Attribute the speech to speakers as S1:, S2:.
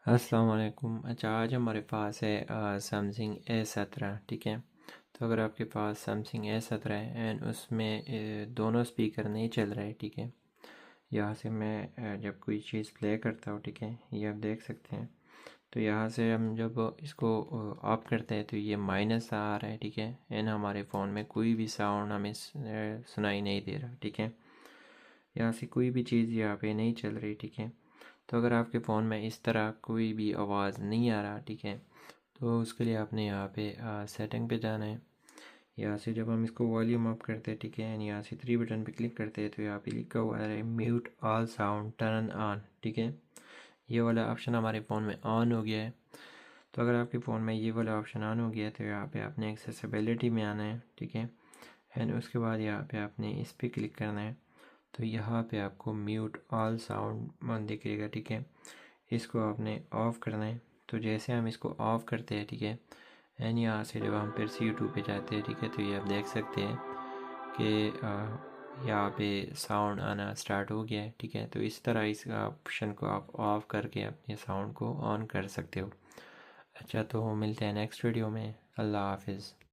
S1: अस्सलाम वालेकुम। अच्छा, आज हमारे पास है सैमसंग A17। ठीक है। तो अगर आपके पास सैमसंग A17 है एंड उसमें दोनों स्पीकर नहीं चल रहे, ठीक है। यहाँ से मैं जब कोई चीज़ प्ले करता हूँ, ठीक है, ये आप देख सकते हैं। तो यहाँ से हम जब इसको ऑफ करते हैं तो ये माइनस आ रहा है, ठीक है। एंड हमारे फ़ोन में कोई भी साउंड हमें सुनाई नहीं दे रहा, ठीक है। यहाँ से कोई भी चीज़ यहाँ पे नहीं चल रही, ठीक है। तो अगर आपके फ़ोन में इस तरह कोई भी आवाज़ नहीं आ रहा, ठीक है, तो उसके लिए आपने यहाँ पे सेटिंग पे जाना है। यहाँ से जब हम इसको वॉल्यूम अप करते हैं, ठीक है, एंड यहाँ से थ्री बटन पे क्लिक करते हैं तो यहाँ पे लिखा हुआ है mute all sound turn on, ठीक है। ये वाला ऑप्शन हमारे फ़ोन में ऑन हो गया है। तो अगर आपके फ़ोन में ये वाला ऑप्शन ऑन हो गया है तो यहाँ पे आपने एक्सेसिबिलिटी में आना है, ठीक है। एंड उसके बाद यहाँ पे आपने इस पर क्लिक करना है। तो यहाँ पे आपको म्यूट ऑल साउंड दिखेगा, ठीक है। इसको आपने ऑफ़ करना है। तो जैसे हम इसको ऑफ़ करते हैं, ठीक है, एंड यहाँ से जब हम फिर C2 पे जाते हैं, ठीक है, तो ये आप देख सकते हैं कि यहाँ पे साउंड आना स्टार्ट हो गया है, ठीक है। तो इस तरह इस ऑप्शन को आप ऑफ़ करके अपने साउंड को ऑन कर सकते हो। अच्छा, तो मिलते हैं नेक्स्ट वीडियो में। अल्लाह हाफिज़।